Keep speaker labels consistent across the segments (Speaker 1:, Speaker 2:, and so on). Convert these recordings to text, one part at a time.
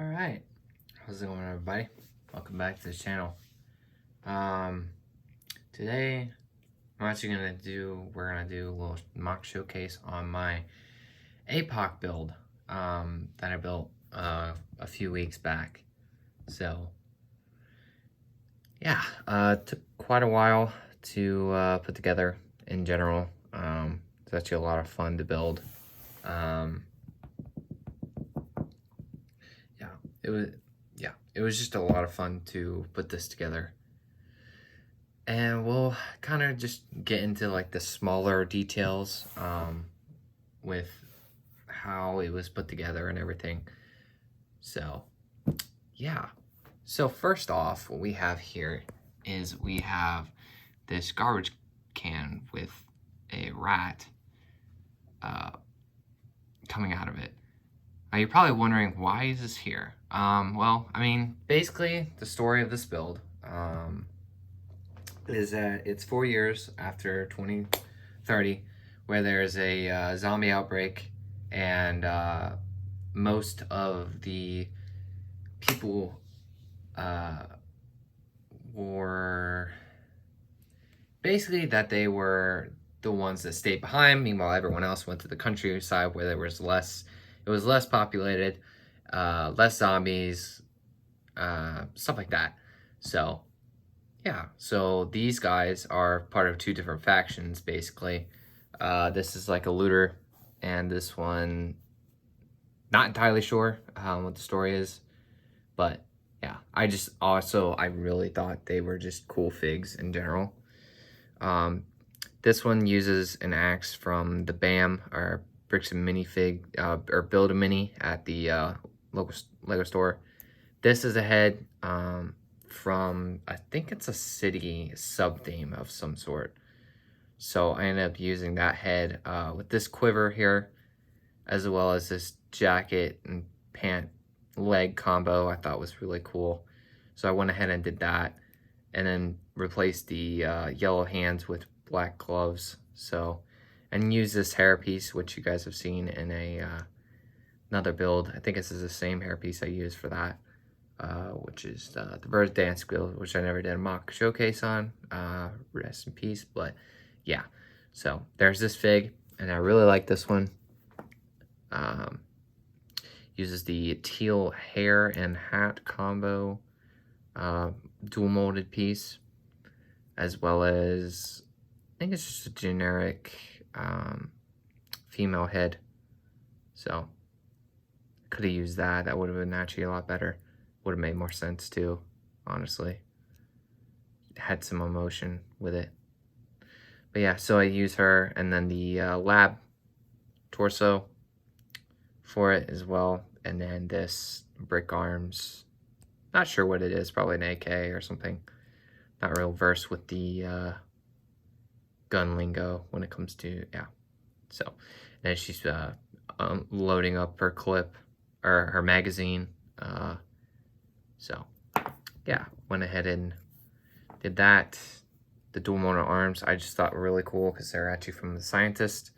Speaker 1: Alright, how's it going, everybody? Welcome back to the channel. Today we're gonna do a little mock showcase on my Apoc build that I built a few weeks back. So yeah, it took quite a while to put together in general. It's actually a lot of fun to build. It was just a lot of fun to put this together. And we'll kind of just get into like the smaller details with how it was put together and everything. So yeah. So first off, what we have here is we have this garbage can with a rat coming out of it. Now you're probably wondering, why is this here? Well, I mean, basically the story of this build is that it's 4 years after 2030, where there's a zombie outbreak, and most of the people were basically that they were the ones that stayed behind. Meanwhile, everyone else went to the countryside where there was less. It was less populated, less zombies, stuff like that. So, yeah. So these guys are part of two different factions, basically. This is like a looter, and this one, not entirely sure what the story is, but yeah. I really thought they were just cool figs in general. This one uses an axe from the BAM, or Bricks and Minifig, or Build a Mini at the local Lego store. This is a head from, I think it's a city sub-theme of some sort. So I ended up using that head with this quiver here, as well as this jacket and pant leg combo I thought was really cool. So I went ahead and did that, and then replaced the yellow hands with black gloves. So, and use this hairpiece, which you guys have seen in another build. I think this is the same hairpiece I used for that, which is the Bird Dance build, which I never did a mock showcase on. Rest in peace. But yeah, so there's this fig, and I really like this one. Uses the teal hair and hat combo, dual molded piece, as well as, I think it's just a generic female head. So could have used that. That would have been actually a lot better. Would have made more sense too, honestly. Had some emotion with it. But yeah, so I use her, and then the lab torso for it as well. And then this brick arms. Not sure what it is. Probably an AK or something. Not real versed with the gun lingo when it comes to, yeah. So then she's loading up her clip, or her magazine. So yeah, went ahead and did that. The dual motor arms I just thought were really cool because they're actually from the scientist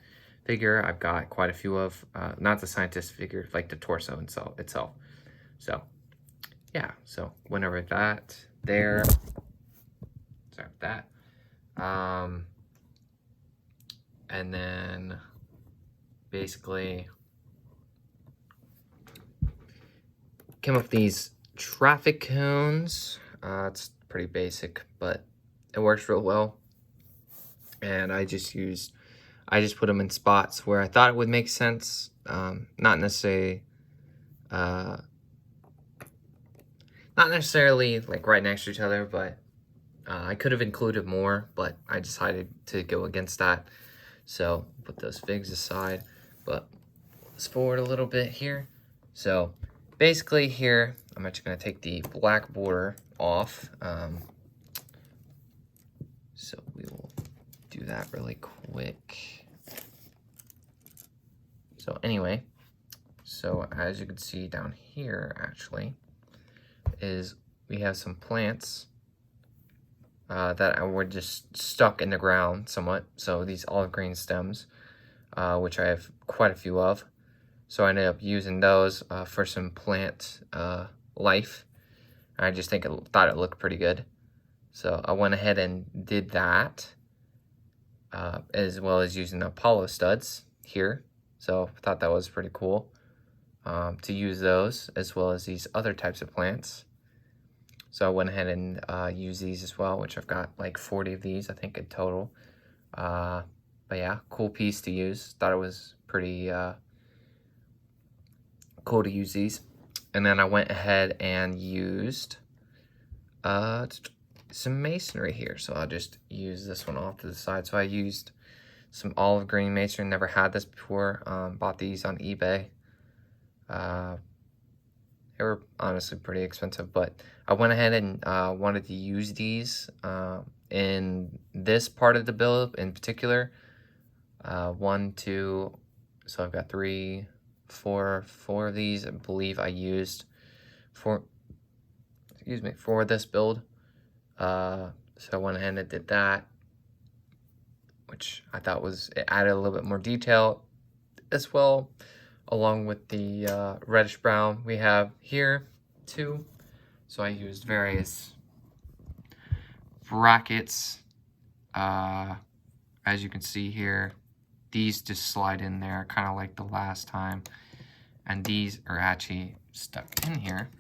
Speaker 1: figure. I've got quite a few of, not the scientist figure, like the torso itself. So yeah, so went over that there. Sorry about that. And then basically came up with these traffic cones. It's pretty basic, but it works real well. And I just put them in spots where I thought it would make sense. Not necessarily like right next to each other, but I could have included more, but I decided to go against that. So put those figs aside, but let's forward a little bit here. So basically here, I'm actually going to take the black border off. So we will do that really quick. So anyway, so as you can see down here, actually, is we have some plants that were just stuck in the ground somewhat. So these olive green stems, which I have quite a few of. So I ended up using those for some plant life. I just thought it looked pretty good. So I went ahead and did that, as well as using the Apollo studs here. So I thought that was pretty cool to use those, as well as these other types of plants. So I went ahead and used these as well, which I've got like 40 of these, I think, in total. But yeah, cool piece to use. Thought it was pretty cool to use these. And then I went ahead and used some masonry here. So I'll just use this one off to the side. So I used some olive green masonry. Never had this before. Bought these on eBay. They were honestly pretty expensive, but I went ahead and wanted to use these in this part of the build in particular. 1, 2, so I've got 3, 4 of these. I believe I used for this build. So I went ahead and did that, which I thought it added a little bit more detail as well, along with the reddish brown we have here too. So I used various brackets. As you can see here, these just slide in there, kind of like the last time. And these are actually stuck in here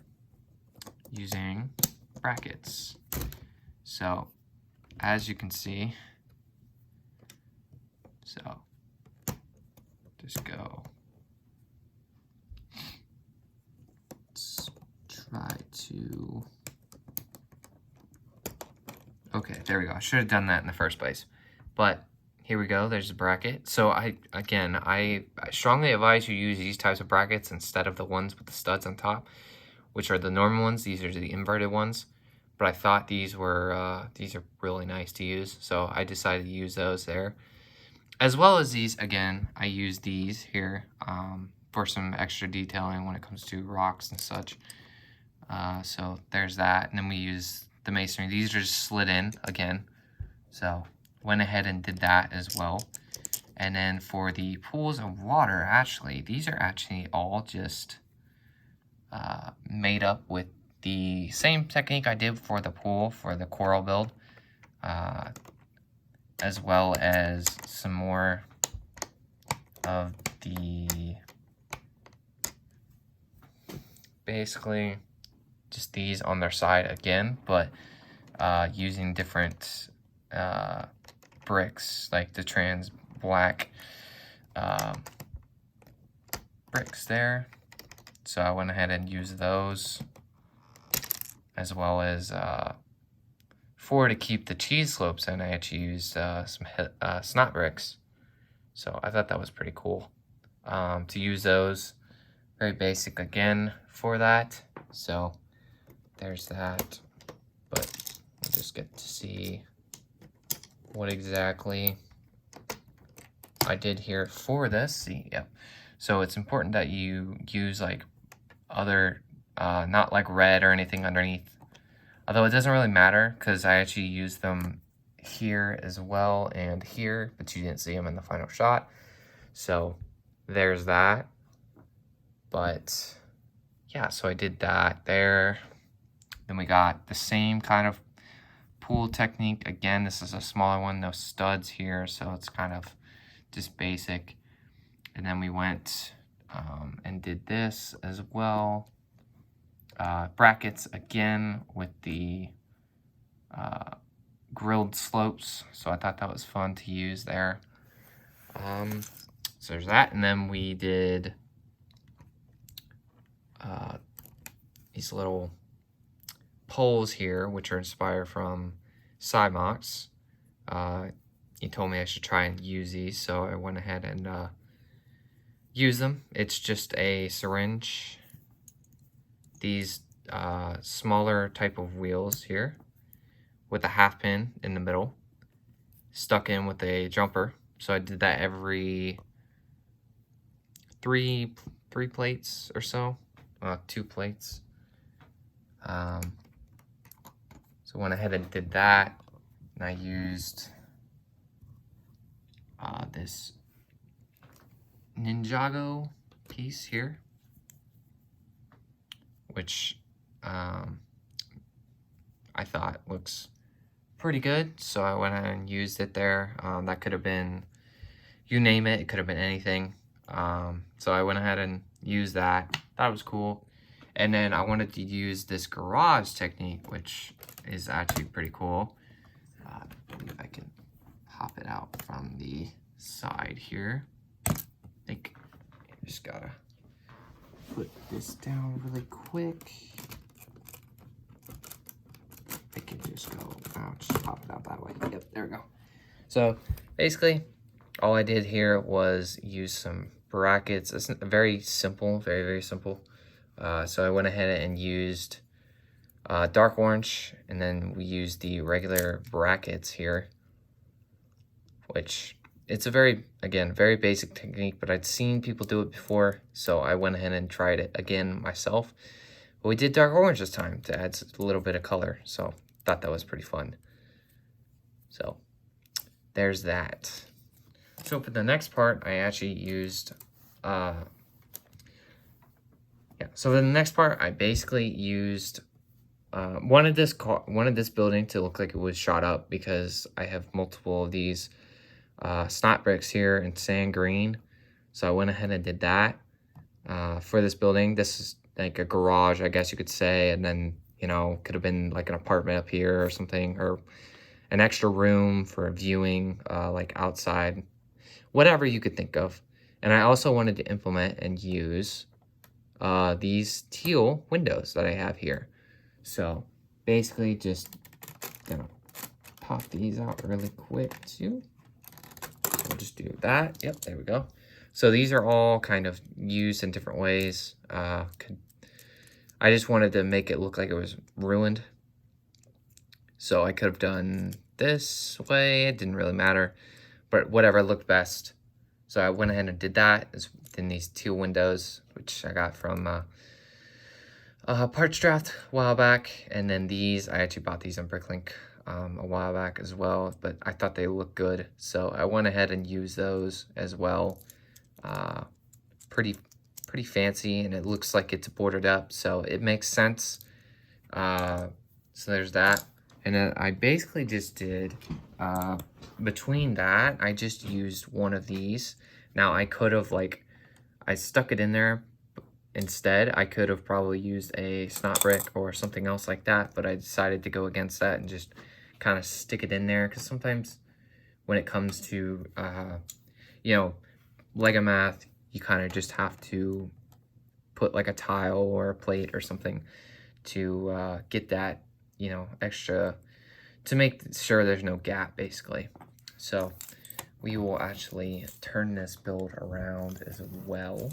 Speaker 1: using brackets. So, as you can see, so just go. Let's try to. Okay, there we go. I should have done that in the first place. But here we go. There's a bracket. So I strongly advise you use these types of brackets instead of the ones with the studs on top, which are the normal ones. These are the inverted ones. But I thought these are really nice to use, so I decided to use those there. As well as these, again, I use these here for some extra detailing when it comes to rocks and such. So there's that, and then we use the masonry. These are just slid in again, so went ahead and did that as well. And then for the pools of water, actually, these are actually all just made up with the same technique I did for the pool, for the coral build, as well as some more of the, basically just these on their side again, but using different bricks, like the trans black bricks there. So I went ahead and used those, as well as to keep the cheese slopes in, I actually used some snot bricks. So I thought that was pretty cool to use those. Very basic again for that. So there's that. But we'll just get to see what exactly I did here for this. See, yep. So it's important that you use like other, not like red or anything underneath. Although it doesn't really matter, because I actually used them here as well and here, but you didn't see them in the final shot. So there's that. But yeah, so I did that there. Then we got the same kind of pool technique. Again, this is a smaller one, no studs here, so it's kind of just basic. And then we went and did this as well. Brackets again with the grilled slopes, so I thought that was fun to use there. So there's that, and then we did these little poles here, which are inspired from Moc. He told me I should try and use these, so I went ahead and use them. It's just a syringe, these smaller type of wheels here with a half pin in the middle, stuck in with a jumper. So I did that every three plates or so, 2 plates. So I went ahead and did that, and I used this Ninjago piece here, which I thought looks pretty good, so I went ahead and used it there. That could have been, you name it, it could have been anything. So I went ahead and used that. That was cool. And then I wanted to use this garage technique, which is actually pretty cool. I believe I can pop it out from the side here. I think I just gotta put this down really quick. I can just go, I'll just pop it out that way. Yep, there we go. So basically, all I did here was use some brackets. It's very simple, very, very simple. So I went ahead and used dark orange, and then we used the regular brackets here, which it's a very, again, very basic technique, but I'd seen people do it before, so I went ahead and tried it again myself. But we did dark orange this time to add a little bit of color, so thought that was pretty fun. So there's that. So for the next part, I actually used, so for the next part, I basically used, wanted this building to look like it was shot up because I have multiple of these snot bricks here in sand green. So I went ahead and did that for this building. This is like a garage, I guess you could say, and then, you know, could have been like an apartment up here or something, or an extra room for viewing, like outside, whatever you could think of. And I also wanted to implement and use these teal windows that I have here. So basically just gonna pop these out really quick too. We'll just do that. Yep, there we go. So these are all kind of used in different ways. I just wanted to make it look like it was ruined. So I could have done this way, it didn't really matter, but whatever looked best. So I went ahead and did that. It's in these teal windows, which I got from Parts Draft a while back. And then these, I actually bought these on Bricklink a while back as well, but I thought they looked good. So I went ahead and used those as well. Pretty fancy, and it looks like it's boarded up, so it makes sense. So there's that. And then I basically just did, between that, I just used one of these. Now I could have, like, I stuck it in there. Instead, I could have probably used a snot brick or something else like that, but I decided to go against that and just kind of stick it in there, because sometimes when it comes to, you know, Lego math, you kind of just have to put like a tile or a plate or something to get that, you know, extra, to make sure there's no gap, basically. So we will actually turn this build around as well.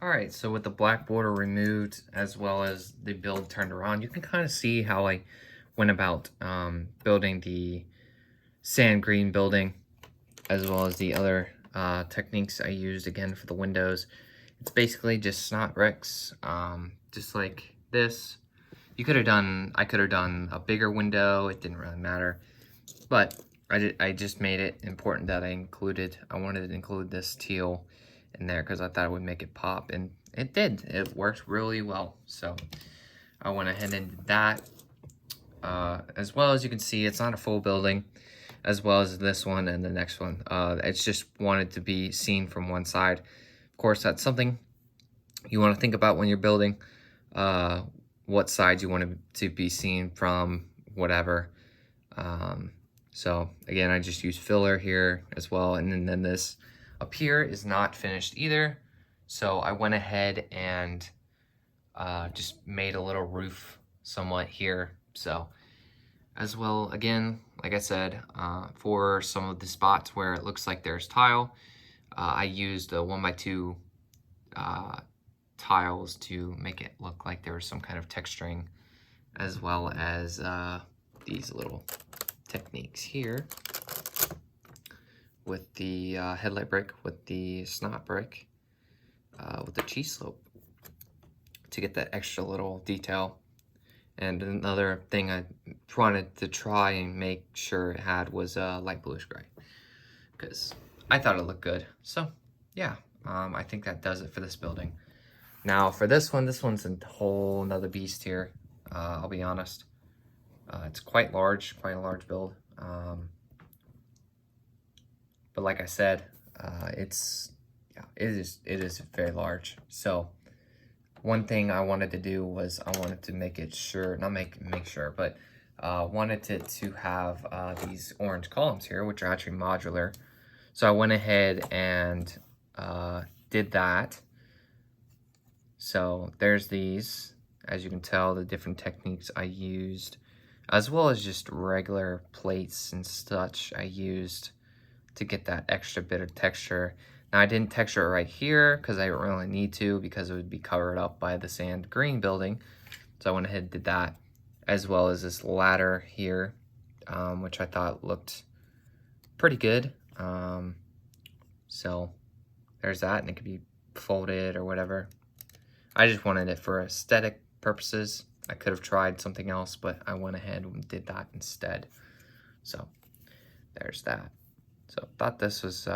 Speaker 1: All right, so with the black border removed as well as the build turned around, you can kind of see how I went about building the sand green building, as well as the other techniques I used again for the windows. It's basically just snot bricks, just like this. I could have done a bigger window, it didn't really matter. But I just made it important that I wanted to include this teal in there because I thought it would make it pop, and it did. It worked really well. So I went ahead and did that. As well as you can see, it's not a full building, as well as this one and the next one. It's just wanted to be seen from one side. Of course, that's something you want to think about when you're building, what side you want to be seen from, whatever. So again, I just used filler here as well, and then this up here is not finished either. So I went ahead and just made a little roof somewhat here. So as well, again, like I said, for some of the spots where it looks like there's tile, I used a 1x2 tiles to make it look like there was some kind of texturing, as well as these little techniques here with the headlight brick, with the snot brick, with the cheese slope to get that extra little detail. And another thing I wanted to try and make sure it had was light bluish gray, because I thought it looked good. So yeah, I think that does it for this building. Now for this one's a whole nother beast here. I'll be honest. It's quite a large build. But like I said, it is very large. So one thing I wanted to do was I wanted to make it sure, not make sure, but wanted it to have these orange columns here, which are actually modular. So I went ahead and did that. So there's these, as you can tell, the different techniques I used, as well as just regular plates and such I used to get that extra bit of texture. Now I didn't texture it right here because I don't really need to, because it would be covered up by the sand green building. So I went ahead and did that, as well as this ladder here, which I thought looked pretty good. So there's that, and it could be folded or whatever. I just wanted it for aesthetic purposes. I could have tried something else, but I went ahead and did that instead. So there's that. So thought this was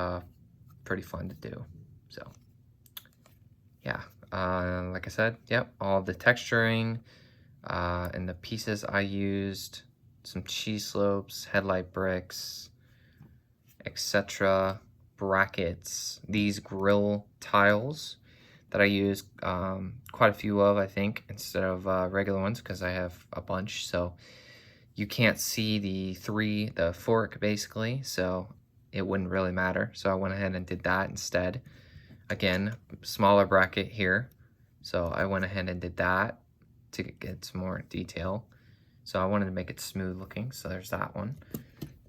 Speaker 1: pretty fun to do. So yeah, like I said, yep, all the texturing and the pieces I used, some cheese slopes, headlight bricks, etc., brackets, these grill tiles that I use quite a few of, I think, instead of regular ones, because I have a bunch. So you can't see the fork basically, so it wouldn't really matter. So I went ahead and did that instead. Again, smaller bracket here. So I went ahead and did that to get some more detail. So I wanted to make it smooth looking, so there's that one.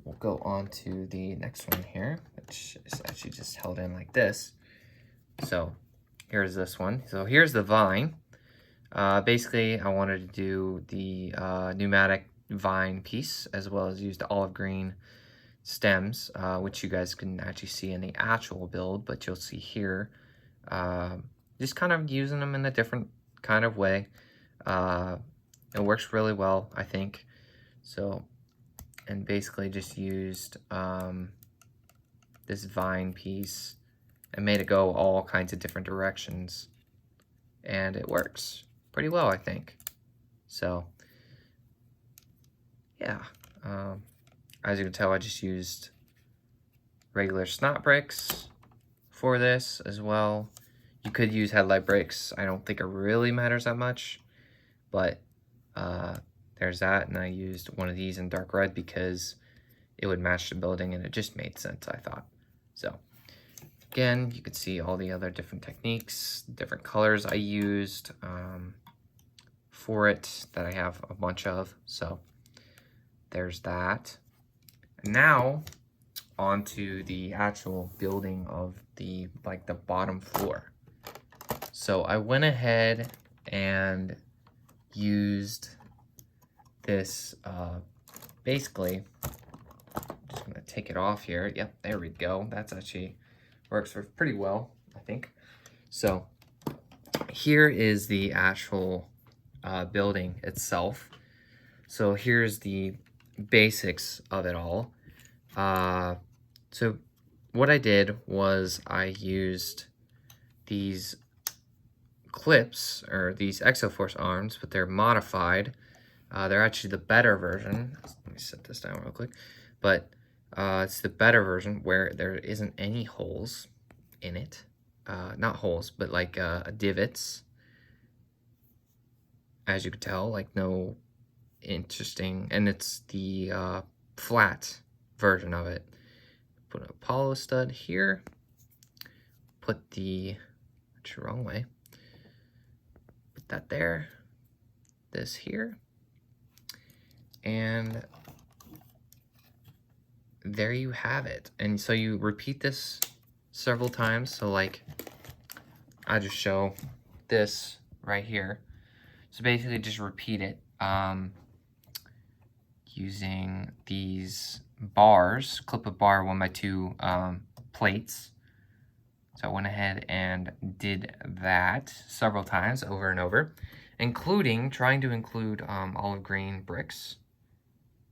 Speaker 1: We'll go on to the next one here, which is actually just held in like this. So here's this one. So here's the vine. Basically, I wanted to do the pneumatic vine piece, as well as use the olive green stems, which you guys can actually see in the actual build, but you'll see here, just kind of using them in a different kind of way. It works really well, I think. So, and basically just used this vine piece and made it go all kinds of different directions, and it works pretty well, I think. So yeah, as you can tell, I just used regular snot bricks for this as well. You could use headlight bricks. I don't think it really matters that much, but there's that. And I used one of these in dark red because it would match the building, and it just made sense, I thought. So again, you can see all the other different techniques, different colors I used for it that I have a bunch of. So there's that. And now onto the actual building of the bottom floor. So I went ahead and used this basically, just gonna take it off here. Yep, there we go. That's actually works pretty well, I think. So here is the actual building itself. So here's the basics of it all. So what I did was I used these clips, or these Exoforce arms, but they're modified. They're actually the better version. Let me set this down real quick. But it's the better version where there isn't any holes in it. Not holes, but like divots. As you can tell, like no interesting, and it's the flat version of it. Put an Apollo stud here. Put the, actually wrong way. Put that there. This here. And there you have it. And so you repeat this several times. So like, I just show this right here. So basically just repeat it using these bars, clip a bar 1x2 plates. So I went ahead and did that several times over and over, including trying to include olive green bricks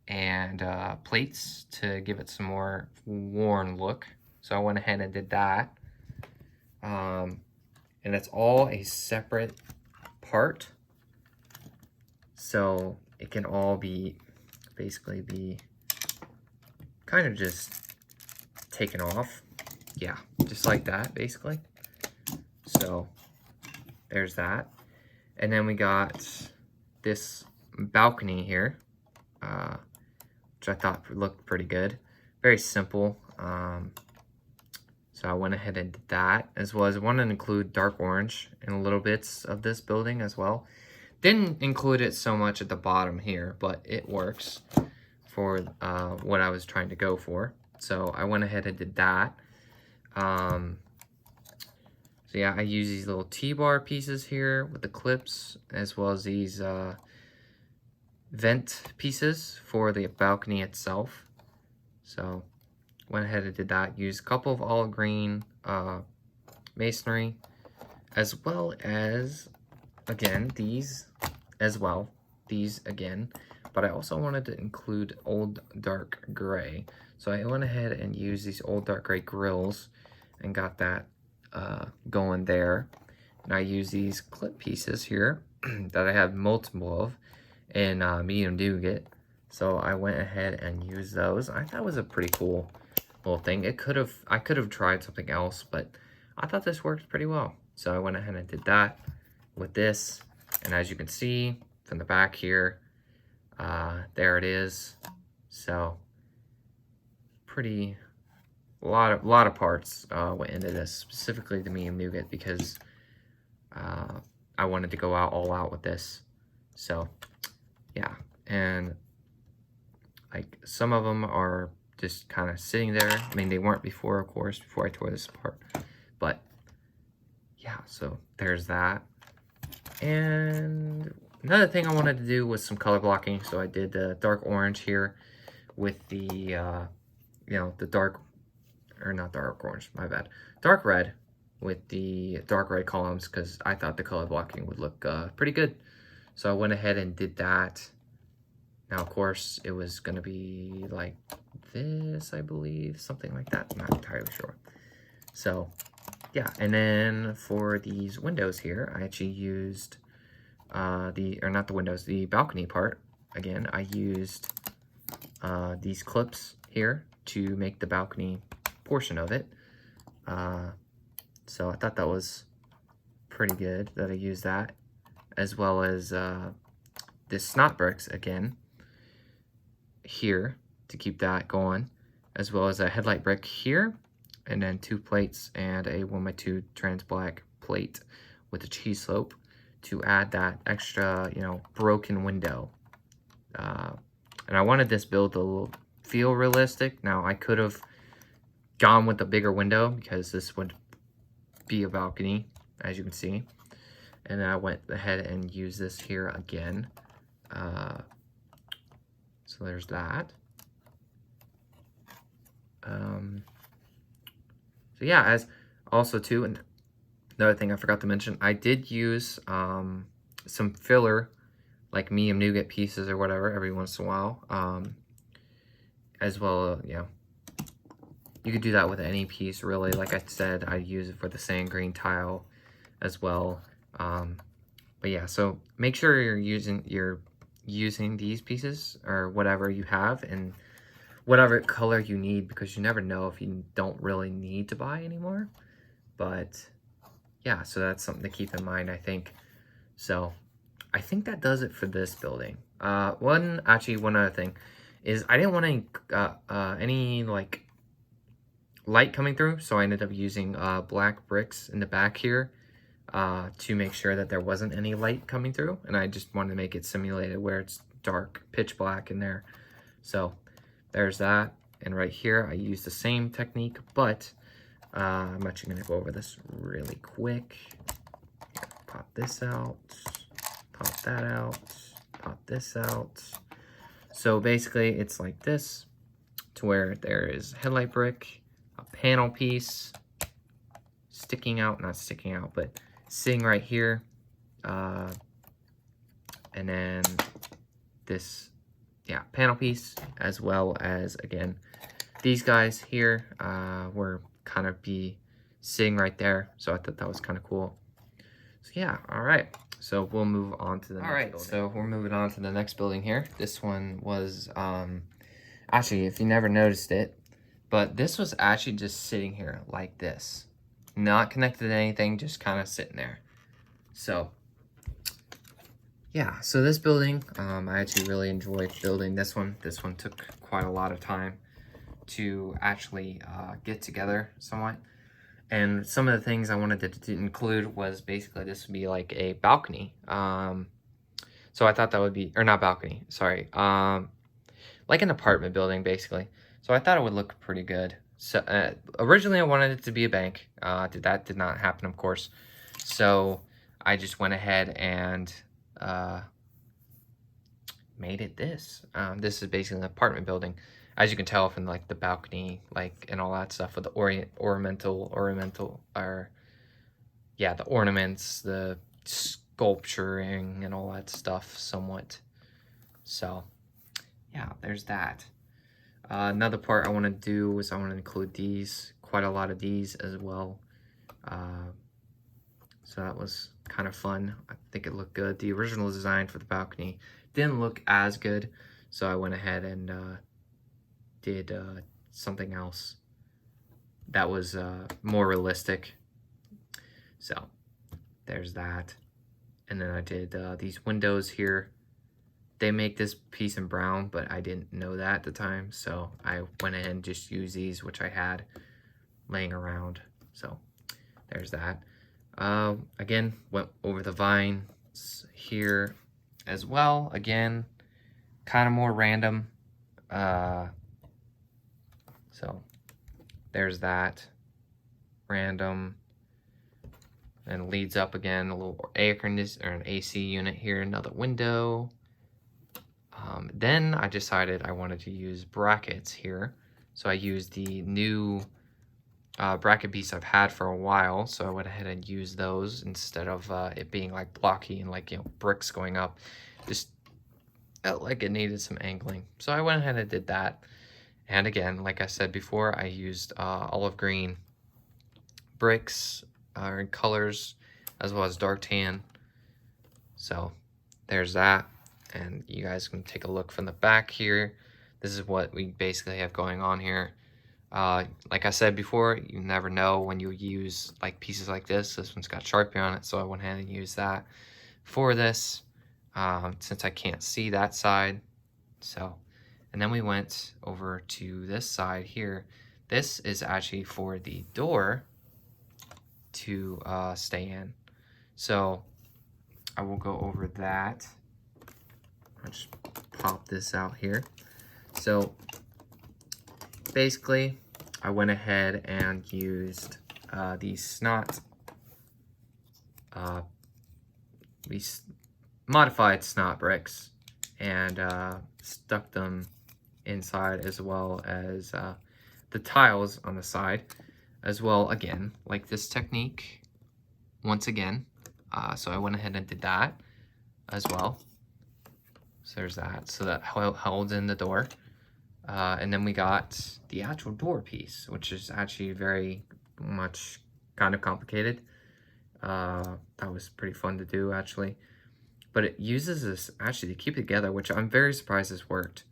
Speaker 1: and plates to give it some more worn look. So I went ahead and did that. and it's all a separate part, so it can all be basically be kind of just taken off. Yeah, just like that basically. So there's that. And then we got this balcony here, which I thought looked pretty good. Very simple. So I went ahead and did that, as well as I wanted to include dark orange in little bits of this building as well. Didn't include it so much at the bottom here, but it works for what I was trying to go for. So I went ahead and did that. So yeah, I use these little T-bar pieces here with the clips, as well as these vent pieces for the balcony itself. So went ahead and did that. Used a couple of olive green masonry, as well as, again, these as well. These again. But I also wanted to include old dark gray. So I went ahead and used these old dark gray grills and got that going there. And I use these clip pieces here that I have multiple of in medium nougat. So I went ahead and used those. I thought it was a pretty cool little thing. I could have tried something else, but I thought this worked pretty well. So I went ahead and did that with this. And as you can see from the back here, there it is. So a lot of parts went into this, specifically the medium nougat, because I wanted to go all out with this. So yeah, and like some of them are just kind of sitting there. I mean, they weren't before, of course, before I tore this apart, but yeah, so there's that. And another thing I wanted to do was some color blocking. So I did the dark orange here with the, you know, the dark, or not dark orange, my bad, dark red with the dark red columns, because I thought the color blocking would look pretty good. So I went ahead and did that. Now, of course, it was going to be like this, I believe, something like that. I'm not entirely sure. So yeah, and then for these windows here, I actually used the balcony part. Again, I used these clips here to make the balcony portion of it. So I thought that was pretty good that I used that, as well as this snot bricks again here to keep that going, as well as a headlight brick here, and then 2 plates and a 1x2 trans black plate with a cheese slope to add that extra, you know, broken window. And I wanted this build to feel realistic. Now, I could have gone with a bigger window because this would be a balcony, as you can see. And then I went ahead and used this here again. So there's that. So yeah, as also too, and another thing I forgot to mention, I did use some filler, like medium nougat pieces or whatever, every once in a while. As well, you know, you could do that with any piece, really. Like I said, I use it for the sand green tile as well. But yeah, so make sure you're using these pieces or whatever you have and whatever color you need, because you never know if you don't really need to buy anymore. But yeah, so that's something to keep in mind, I think. So I think that does it for this building. One other thing is I didn't want any like light coming through, so I ended up using black bricks in the back here to make sure that there wasn't any light coming through, and I just wanted to make it simulated where it's dark, pitch black in there. So there's that. And right here I use the same technique, but I'm actually going to go over this really quick. Pop this out, pop that out, pop this out. So basically it's like this, to where there is headlight brick, a panel piece sticking out, not sticking out, but sitting right here, and then this, yeah, panel piece, as well as, again, these guys here were kind of be sitting right there. So I thought that was kind of cool. So yeah, all right. So we'll move on to the next building. So we're moving on to the next building here. This one was, actually, if you never noticed it, but this was actually just sitting here like this. Not connected to anything, just kind of sitting there. So yeah, so this building, I actually really enjoyed building this one. This one took quite a lot of time to actually get together somewhat. And some of the things I wanted to include was basically this would be like a balcony. So I thought that would be, or not balcony, sorry, like an apartment building basically. So I thought it would look pretty good. So originally I wanted it to be a bank. That did not happen, of course. So I just went ahead and made it this. This is basically an apartment building. As you can tell from like the balcony, like, and all that stuff with the the ornaments, the sculpturing and all that stuff somewhat. So yeah, there's that. Another part I want to do is I want to include these, quite a lot of these as well. So that was kind of fun. I think it looked good. The original design for the balcony didn't look as good, so I went ahead and did something else that was more realistic. So there's that. And then I did these windows here. They make this piece in brown, but I didn't know that at the time, so I went ahead and just used these, which I had laying around. So there's that. Again, went over the vines here as well. Again, kind of more random. So there's that. Random. And leads up again, a little air conditioner or an AC unit here, another window. Then I decided I wanted to use brackets here. So I used the new bracket piece I've had for a while, so I went ahead and used those instead of it being like blocky and like, you know, bricks going up. Just felt like it needed some angling, so I went ahead and did that. And again, like I said before, I used olive green bricks in colors as well as dark tan. So there's that, and you guys can take a look from the back here. This is what we basically have going on here. Like I said before, you never know when you use like pieces like this. This one's got Sharpie on it, so I went ahead and used that for this, since I can't see that side. So, and then we went over to this side here. This is actually for the door to stay in. So I will go over that. I'll just pop this out here. So basically, I went ahead and used these modified snot bricks and stuck them inside, as well as the tiles on the side as well, again, like this technique once again. So I went ahead and did that as well. So there's that. So that holds in the door. And then we got the actual door piece, which is actually very much kind of complicated. That was pretty fun to do, actually. But it uses this actually to keep it together, which I'm very surprised this worked.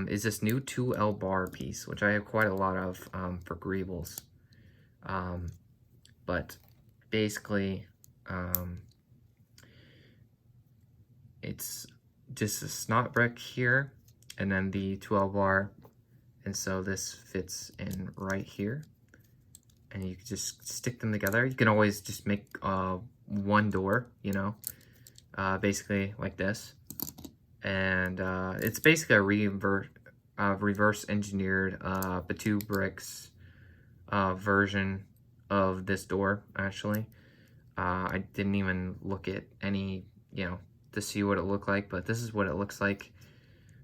Speaker 1: Is this new 2L bar piece, which I have quite a lot of for greebles. But basically, it's just a snot brick here, and then the 2L bar, and so this fits in right here, and you can just stick them together. You can always just make one door, you know, basically like this, and it's basically a reverse engineered Batu bricks version of this door, actually. I didn't even look at any, you know, to see what it looked like, but this is what it looks like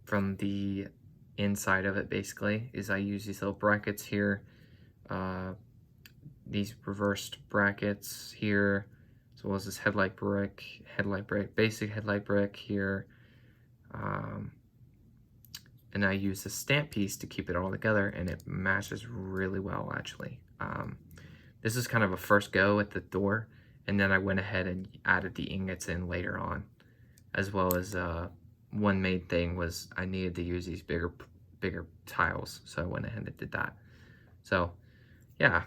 Speaker 1: from the inside of it. Basically, is I use these little brackets here, these reversed brackets here, as well as this headlight brick, basic headlight brick here, and I use the stamp piece to keep it all together, and it matches really well, actually. This is kind of a first go at the door, and then I went ahead and added the ingots in later on, as well as one main thing was I needed to use these bigger tiles, so I went ahead and did that. So yeah,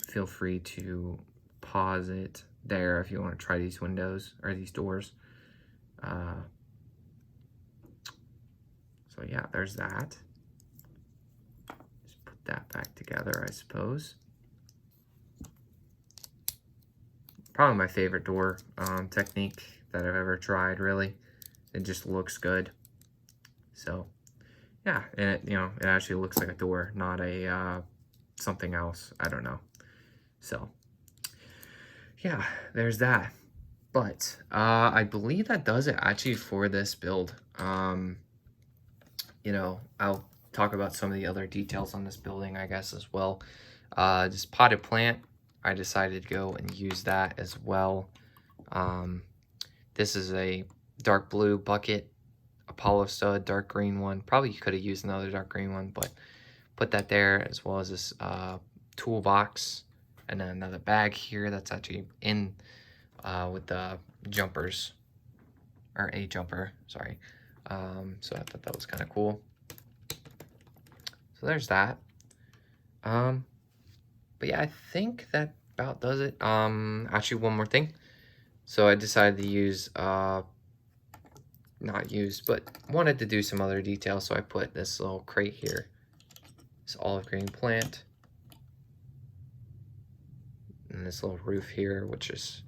Speaker 1: feel free to pause it there if you want to try these windows or these doors. So yeah, there's that. Just put that back together, I suppose. Probably my favorite door technique that I've ever tried, really. It just looks good. So yeah, and it, it actually looks like a door, not a something else. I don't know. So yeah, there's that. But I believe that does it actually for this build. I'll talk about some of the other details on this building, I guess, as well. This potted plant, I decided to go and use that as well. This is a dark blue bucket, Apollo stud, dark green one. Probably could have used another dark green one, but put that there, as well as this toolbox, and then another bag here that's actually in with the jumpers, or a jumper, sorry. So I thought that was kind of cool. So there's that. But yeah, I think that about does it. Actually, one more thing. So I decided to use, not use, but wanted to do some other details. So I put this little crate here, this olive green plant, and this little roof here, which is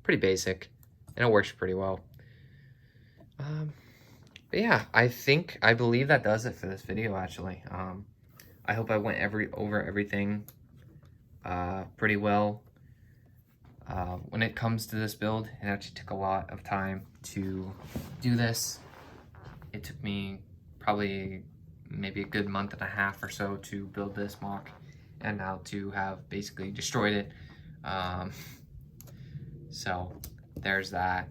Speaker 1: pretty basic, and it works pretty well. But yeah, I believe that does it for this video, actually. I hope I went over everything pretty well. When it comes to this build, it actually took a lot of time to do this. It took me probably maybe a good month and a half or so to build this Moc, and now to have basically destroyed it. So there's that.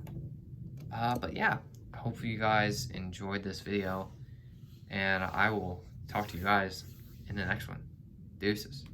Speaker 1: But yeah, hopefully you guys enjoyed this video, and I will talk to you guys in the next one. Deuces.